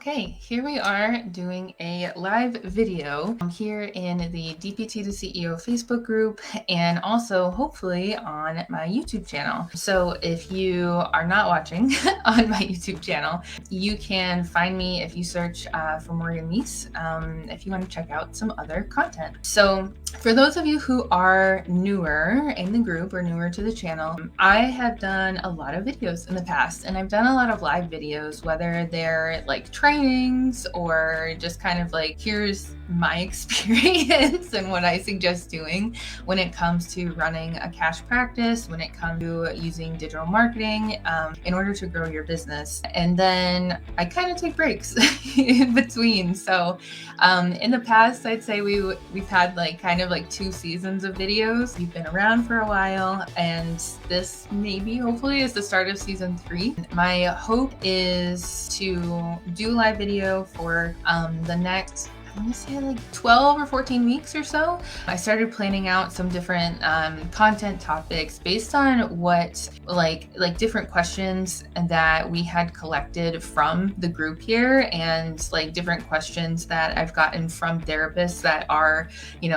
Okay, here we are doing a live video here in the DPT to CEO Facebook group and also hopefully on my YouTube channel. So if you are not watching on my YouTube channel, you can find me if you search for Morgan Meese if you want to check out some other content. So for those of you who are newer in the group or newer to the channel, I have done a lot of videos in the past, and I've done a lot of live videos, whether they're like trainings or just kind of like, here's my experience and what I suggest doing when it comes to running a cash practice, when it comes to using digital marketing in order to grow your business. And then I kind of take breaks in between. So in the past, I'd say we've had like kind of like 2 seasons of videos. We've been around for a while, and this maybe hopefully is the start of season 3. My hope is to do a live video for the next, I want to say like 12 or 14 weeks or so. I started planning out some different content topics based on what like different questions that we had collected from the group here, and like different questions that I've gotten from therapists that are,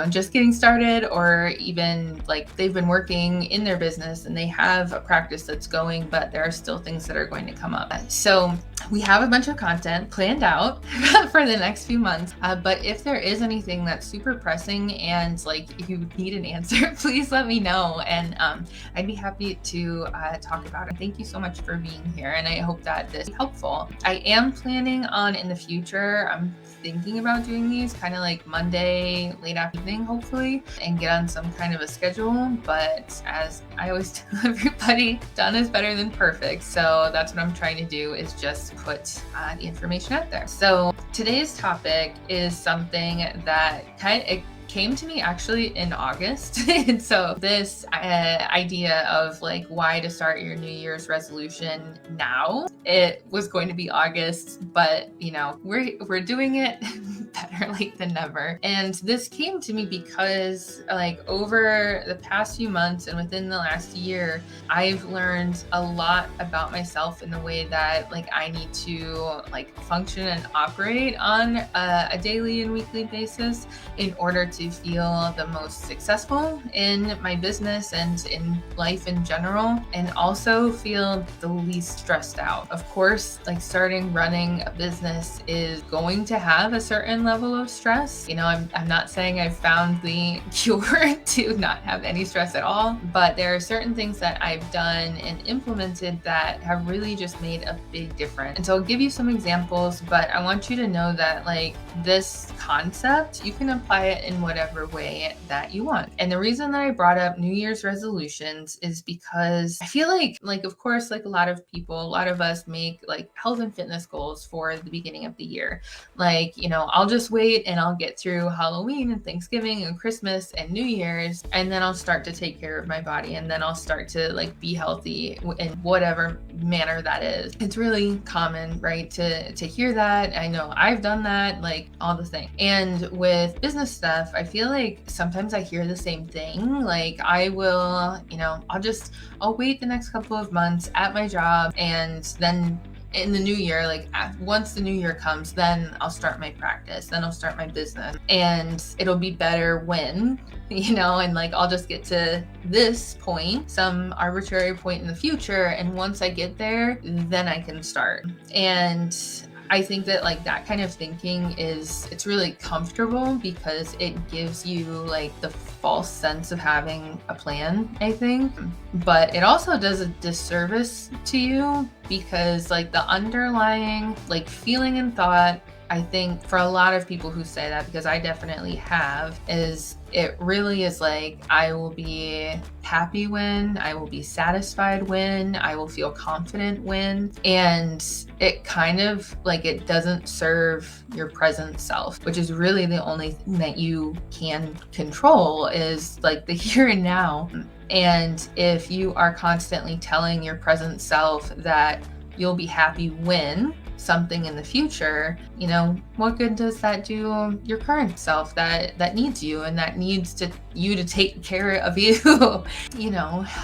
just getting started, or even like they've been working in their business and they have a practice that's going, but there are still things that are going to come up. So we have a bunch of content planned out for the next few months. But if there is anything that's super pressing and like if you need an answer, please let me know, and I'd be happy to talk about it. Thank you so much for being here, and I hope that this is helpful. I am planning on in the future, I'm thinking about doing these kind of like Monday late afternoon, hopefully, and get on some kind of a schedule. But as I always tell everybody, done is better than perfect. So that's what I'm trying to do, is just put the information out there. So today's topic is something that it came to me actually in August. And so this idea of like why to start your New Year's resolution now, it was going to be August, but we're doing it better late than never. And this came to me because like over the past few months and within the last year, I've learned a lot about myself in the way that like I need to like function and operate on a daily and weekly basis in order to feel the most successful in my business and in life in general, and also feel the least stressed out. Of course, like running a business is going to have a certain level of stress. I'm not saying I've found the cure to not have any stress at all, but there are certain things that I've done and implemented that have really just made a big difference. And so I'll give you some examples, but I want you to know that like this concept, you can apply it in whatever way that you want. And the reason that I brought up New Year's resolutions is because I feel like of course, like a lot of us make like health and fitness goals for the beginning of the year. Like, I'll just wait and I'll get through Halloween and Thanksgiving and Christmas and New Year's, and then I'll start to take care of my body, and then I'll start to like be healthy in whatever manner that is. It's really common, right, to hear that. I know I've done that, like all the things. And with business stuff, I feel like sometimes I hear the same thing. Like I will, I'll wait the next couple of months at my job, and then in the new year, like once the new year comes, then I'll start my practice, then I'll start my business, and it'll be better when, and like I'll just get to this point, some arbitrary point in the future, and once I get there, then I can start. And I think that like that kind of thinking it's really comfortable because it gives you like the false sense of having a plan, I think. But it also does a disservice to you because like the underlying like feeling and thought, I think for a lot of people who say that, because I definitely have, is it really is like, I will be happy when, I will be satisfied when, I will feel confident when, and it kind of like, it doesn't serve your present self, which is really the only thing that you can control, is like the here and now. And if you are constantly telling your present self that you'll be happy when, something in the future, what good does that do your current self that needs you and that needs you to take care of you?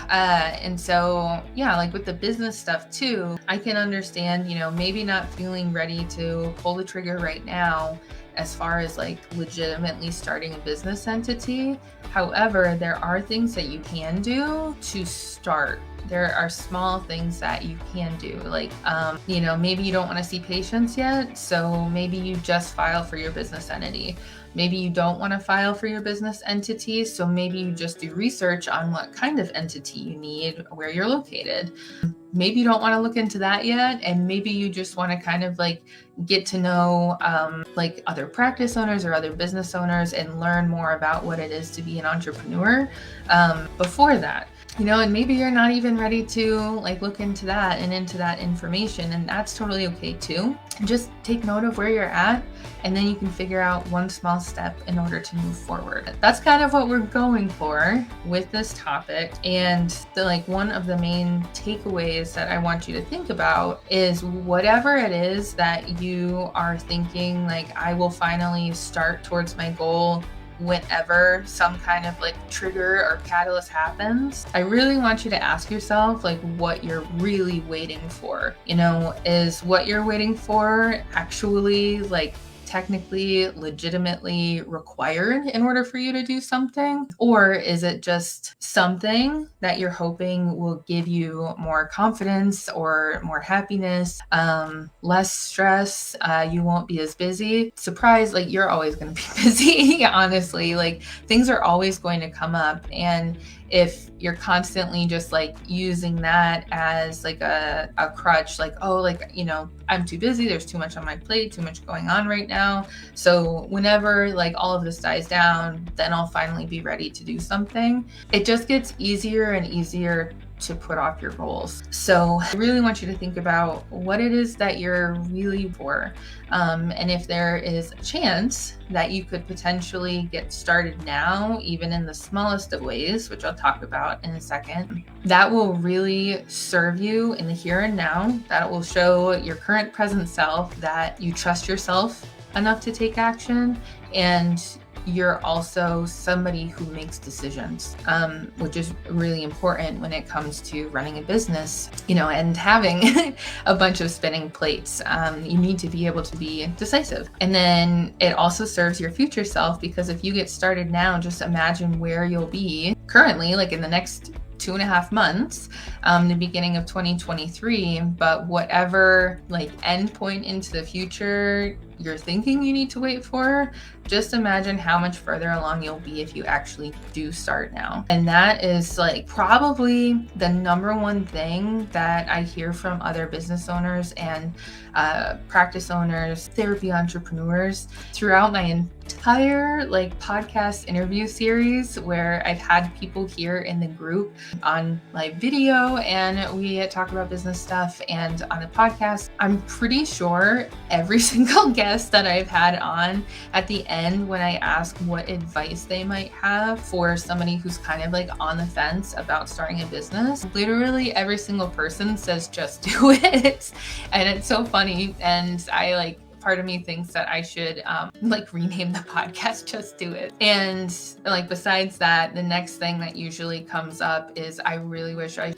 And so, yeah, like with the business stuff too, I can understand, maybe not feeling ready to pull the trigger right now as far as like legitimately starting a business entity. However, there are things that you can do to start. There are small things that you can do. Like, maybe you don't want to see patients yet. So maybe you just file for your business entity. Maybe you don't want to file for your business entity. So maybe you just do research on what kind of entity you need, where you're located. Maybe you don't want to look into that yet. And maybe you just want to kind of like get to know like other practice owners or other business owners and learn more about what it is to be an entrepreneur before that. And maybe you're not even ready to like look into that and into that information, and that's totally okay too. Just take note of where you're at, and then you can figure out one small step in order to move forward. That's kind of what we're going for with this topic. And one of the main takeaways that I want you to think about is whatever it is that you are thinking, like, I will finally start towards my goal whenever some kind of like trigger or catalyst happens, I really want you to ask yourself like what you're really waiting for. Is what you're waiting for actually like technically, legitimately required in order for you to do something? Or is it just something that you're hoping will give you more confidence or more happiness, less stress, you won't be as busy? Surprise, like you're always going to be busy, honestly. Like things are always going to come up. And if you're constantly just like using that as like a crutch, like, oh, like, I'm too busy, there's too much on my plate, too much going on right now. So whenever like all of this dies down, then I'll finally be ready to do something. It just gets easier and easier to put off your goals. So I really want you to think about what it is that you're really for. And if there is a chance that you could potentially get started now, even in the smallest of ways, which I'll talk about in a second, that will really serve you in the here and now. That will show your current present self that you trust yourself enough to take action, and you're also somebody who makes decisions, which is really important when it comes to running a business, and having a bunch of spinning plates. You need to be able to be decisive. And then it also serves your future self, because if you get started now, just imagine where you'll be currently, like in the next 2.5 months, the beginning of 2023, but whatever like end point into the future you're thinking you need to wait for, just imagine how much further along you'll be if you actually do start now. And that is like probably the number one thing that I hear from other business owners and practice owners, therapy entrepreneurs throughout my entire like podcast interview series, where I've had people here in the group on live video and we talk about business stuff, and on the podcast. I'm pretty sure every single guest that I've had on, at the end when I ask what advice they might have for somebody who's kind of like on the fence about starting a business, literally every single person says just do it. And it's so funny, and I like, part of me thinks that I should like rename the podcast Just Do It. And like besides that, the next thing that usually comes up is I wish I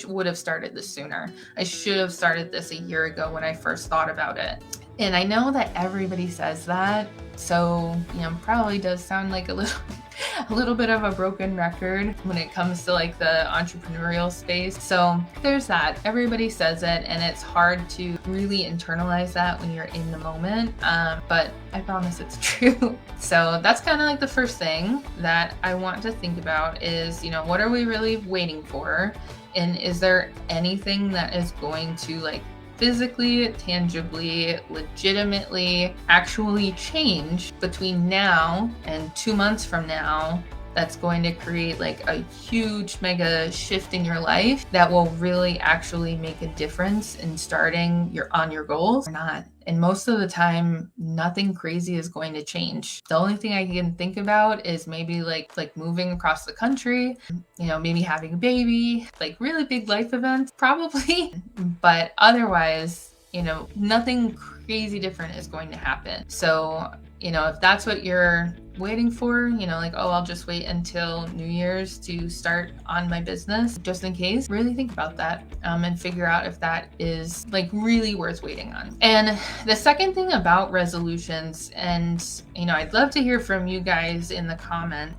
would have started this sooner. I should have started this a year ago when I first thought about it. And I know that everybody says that, so probably does sound like a little bit of a broken record when it comes to like the entrepreneurial space. So there's that. Everybody says it, and it's hard to really internalize that when you're in the moment. But I promise it's true. So that's kind of like the first thing that I want to think about is, what are we really waiting for? And is there anything that is going to like physically, tangibly, legitimately, actually change between now and 2 months from now that's going to create like a huge mega shift in your life that will really actually make a difference in starting on your goals or not? And most of the time, nothing crazy is going to change. The only thing I can think about is maybe like moving across the country, maybe having a baby, like really big life events, probably. But otherwise, nothing crazy different is going to happen. So, if that's what you're waiting for, like, oh, I'll just wait until New Year's to start on my business, just in case, really think about that and figure out if that is like really worth waiting on. And the second thing about resolutions, and, I'd love to hear from you guys in the comment,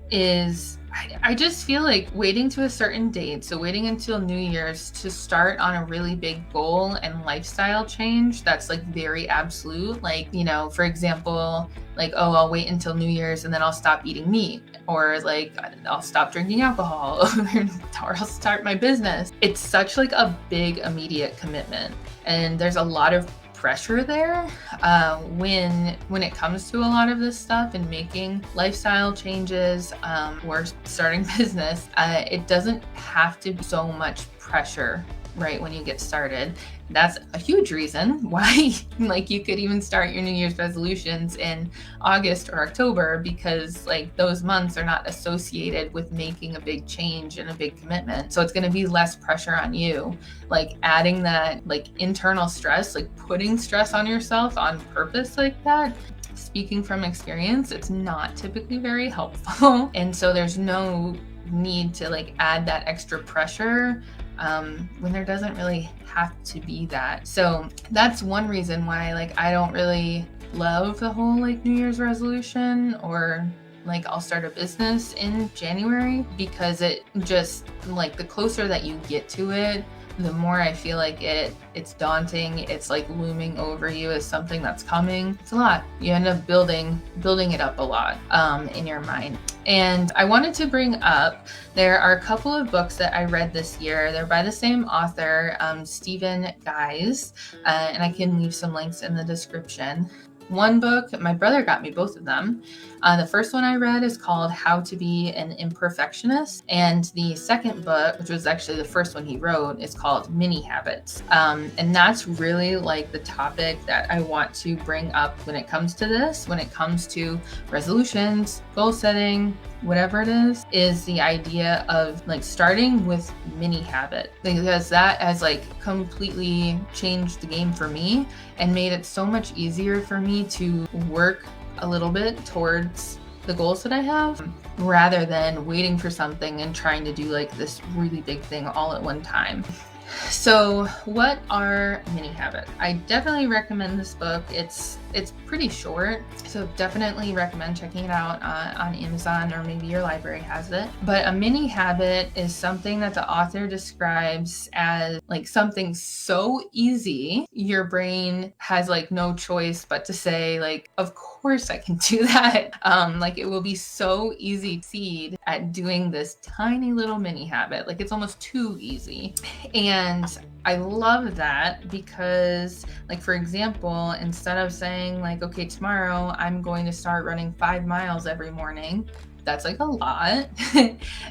is I just feel like waiting to a certain date, so waiting until New Year's to start on a really big goal and lifestyle change that's like very absolute. Like, for example, like, oh, I'll wait until New Year's and then I'll stop eating meat, or like I'll stop drinking alcohol, or I'll start my business. It's such like a big immediate commitment, and there's a lot of pressure there when it comes to a lot of this stuff and making lifestyle changes or starting business. It doesn't have to be so much pressure right when you get started. That's a huge reason why like you could even start your New Year's resolutions in August or October, because like those months are not associated with making a big change and a big commitment. So it's going to be less pressure on you. Like adding that like internal stress, like putting stress on yourself on purpose like that, speaking from experience, it's not typically very helpful. And so there's no need to like add that extra pressure when there doesn't really have to be that. So that's one reason why like I don't really love the whole like New Year's resolution, or like I'll start a business in January, because it just like the closer that you get to it, the more I feel like it's daunting. It's like looming over you as something that's coming. It's a lot. You end up building it up a lot in your mind. And I wanted to bring up, there are a couple of books that I read this year. They're by the same author, Stephen Guise, and I can leave some links in the description. One book, my brother got me both of them. The first one I read is called How to Be an Imperfectionist. And the second book, which was actually the first one he wrote, is called Mini Habits. And that's really like the topic that I want to bring up when it comes to this, when it comes to resolutions, goal setting, whatever it is the idea of like starting with mini habit, because that has like completely changed the game for me and made it so much easier for me to work a little bit towards the goals that I have, rather than waiting for something and trying to do like this really big thing all at one time. So what are mini habits? I definitely recommend this book. It's pretty short, so definitely recommend checking it out on Amazon, or maybe your library has it. But a mini habit is something that the author describes as like something so easy, your brain has like no choice but to say like, of course I can do that. Like it will be so easy to succeed at doing this tiny little mini habit. Like it's almost too easy. And I love that because, like, for example, instead of saying like, okay, tomorrow I'm going to start running 5 miles every morning, that's like a lot.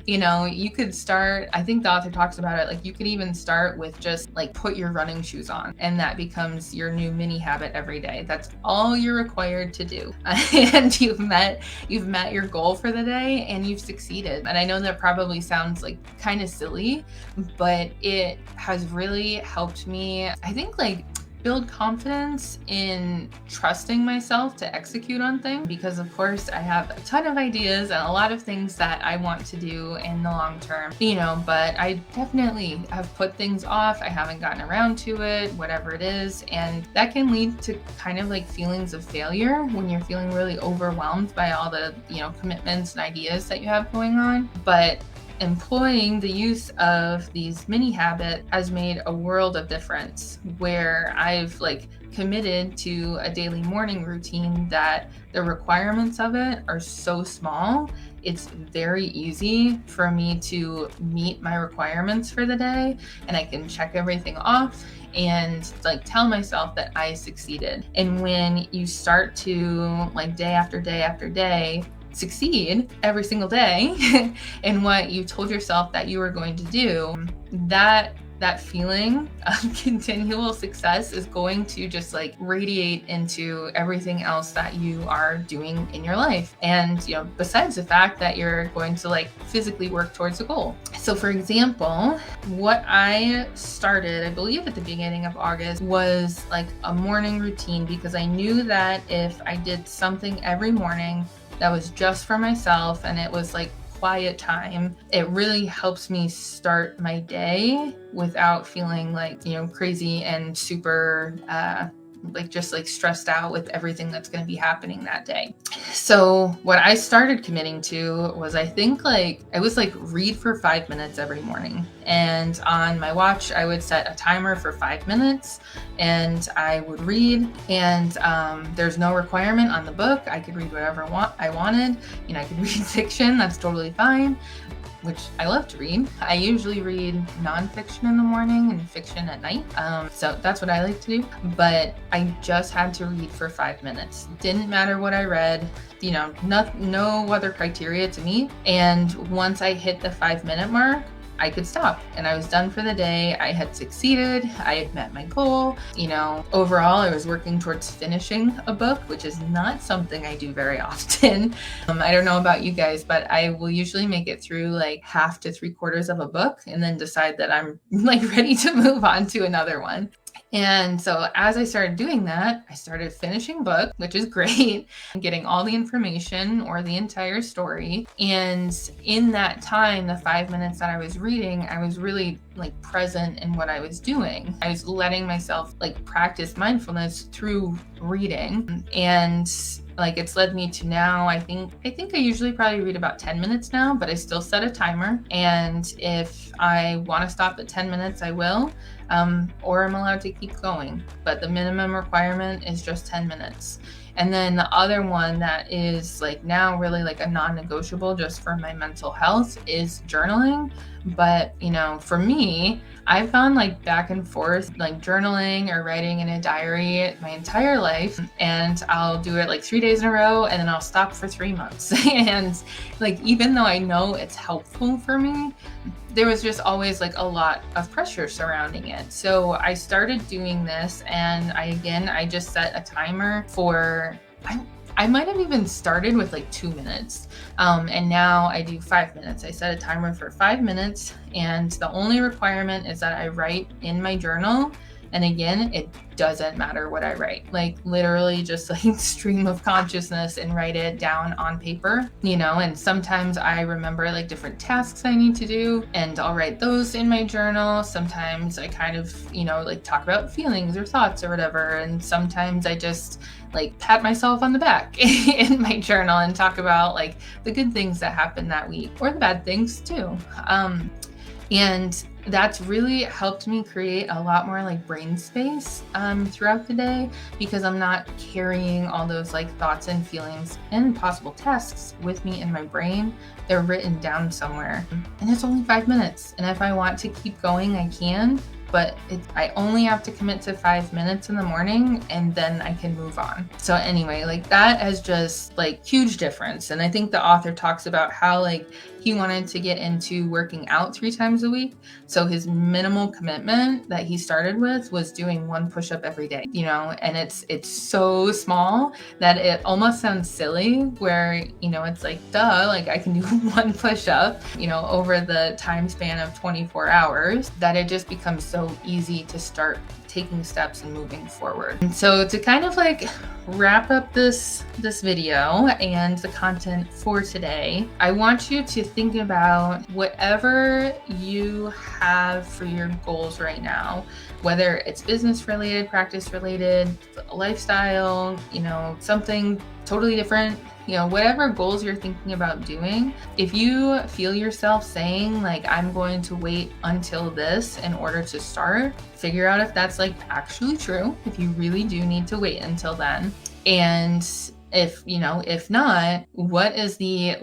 You could start, I think the author talks about it, like you could even start with just like put your running shoes on, and that becomes your new mini habit every day. That's all you're required to do. And you've met your goal for the day and you've succeeded. And I know that probably sounds like kind of silly, but it has really helped me, I think, like build confidence in trusting myself to execute on things, because of course I have a ton of ideas and a lot of things that I want to do in the long term, but I definitely have put things off. I haven't gotten around to it, whatever it is. And that can lead to kind of like feelings of failure when you're feeling really overwhelmed by all the, commitments and ideas that you have going on. But employing the use of these mini habits has made a world of difference, where I've like committed to a daily morning routine that the requirements of it are so small. It's very easy for me to meet my requirements for the day, and I can check everything off and like tell myself that I succeeded. And when you start to like day after day after day succeed every single day in what you told yourself that you were going to do, that that feeling of continual success is going to just like radiate into everything else that you are doing in your life. And, besides the fact that you're going to like physically work towards a goal. So for example, what I started, I believe at the beginning of August, was like a morning routine, because I knew that if I did something every morning that was just for myself and it was like quiet time, it really helps me start my day without feeling like, crazy and super just stressed out with everything that's going to be happening that day. So what I started committing to was, I think I was read for 5 minutes every morning. And on my watch, I would set a timer for 5 minutes and I would read. And there's no requirement on the book. I could read whatever I wanted. I could read fiction. That's totally fine, which I love to read. I usually read nonfiction in the morning and fiction at night. So that's what I like to do. But I just had to read for 5 minutes. Didn't matter what I read, no other criteria to meet. And once I hit the 5-minute mark, I could stop and I was done for the day. I had succeeded. I had met my goal. Overall, I was working towards finishing a book, which is not something I do very often. I don't know about you guys, but I will usually make it through half to 3/4 of a book and then decide that I'm ready to move on to another one. And so as I started doing that, I started finishing book, which is great, getting all the information or the entire story. And in that time, the 5 minutes that I was reading, I was really present in what I was doing. I was letting myself practice mindfulness through reading. And it's led me to now, I think I usually probably read about 10 minutes now, but I still set a timer. And if I want to stop at 10 minutes, I will. Or I'm allowed to keep going, but the minimum requirement is just 10 minutes. And then the other one that is now really a non-negotiable just for my mental health is journaling. But, for me, I've gone back and forth, journaling or writing in a diary my entire life. And I'll do it 3 days in a row and then I'll stop for 3 months. And even though I know it's helpful for me, there was just always a lot of pressure surrounding it. So I started doing this, and I just set a timer for, I might have even started with 2 minutes. And now I do 5 minutes. I set a timer for 5 minutes, and the only requirement is that I write in my journal. And again, it doesn't matter what I write, literally just stream of consciousness and write it down on paper, and sometimes I remember different tasks I need to do and I'll write those in my journal. Sometimes I kind of, talk about feelings or thoughts or whatever. And sometimes I just pat myself on the back in my journal and talk about the good things that happened that week, or the bad things too. And that's really helped me create a lot more brain space throughout the day, because I'm not carrying all those thoughts and feelings and possible tasks with me in my brain. They're written down somewhere, and it's only 5 minutes. And if I want to keep going, I can. But I only have to commit to 5 minutes in the morning, and then I can move on. So anyway, that has just huge difference. And I think the author talks about how he wanted to get into working out 3 times a week. So his minimal commitment that he started with was doing 1 push-up every day, and it's so small that it almost sounds silly, where, it's duh, I can do 1 push-up, over the time span of 24 hours, that it just becomes so easy to start taking steps and moving forward. And so to kind of wrap up this video and the content for today, I want you to think about whatever you have for your goals right now, whether it's business related, practice related, lifestyle, something totally different, whatever goals you're thinking about doing. If you feel yourself saying I'm going to wait until this in order to start, figure out if that's actually true, if you really do need to wait until then. And if not, what is the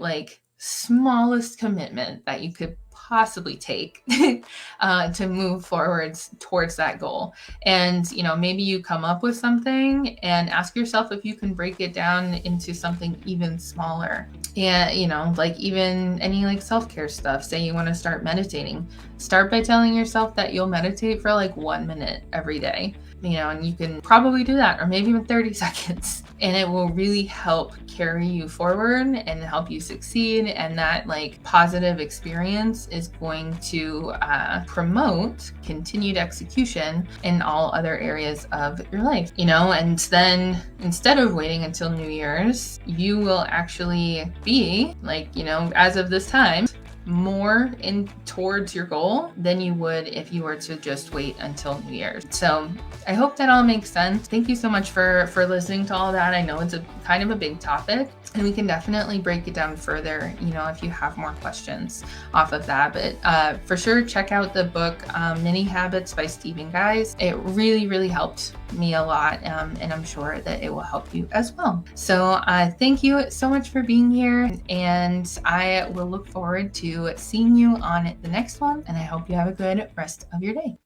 smallest commitment that you could possibly take to move forwards towards that goal. And, maybe you come up with something and ask yourself if you can break it down into something even smaller. And, like even any like self-care stuff, say you want to start meditating, start by telling yourself that you'll meditate for like 1 minute every day. And you can probably do that, or maybe even 30 seconds, and it will really help carry you forward and help you succeed. And that like positive experience is going to promote continued execution in all other areas of your life, and then instead of waiting until New Year's, you will actually be like, as of this time, more in towards your goal than you would if you were to just wait until New Year's. So I hope that all makes sense. Thank you so much for listening to all that. I know it's a kind of a big topic, and we can definitely break it down further, if you have more questions off of that. But for sure, check out the book Mini Habits by Stephen Guise. It really, really helped me a lot, and I'm sure that it will help you as well. So thank you so much for being here, and I will look forward to seeing you on the next one, and I hope you have a good rest of your day.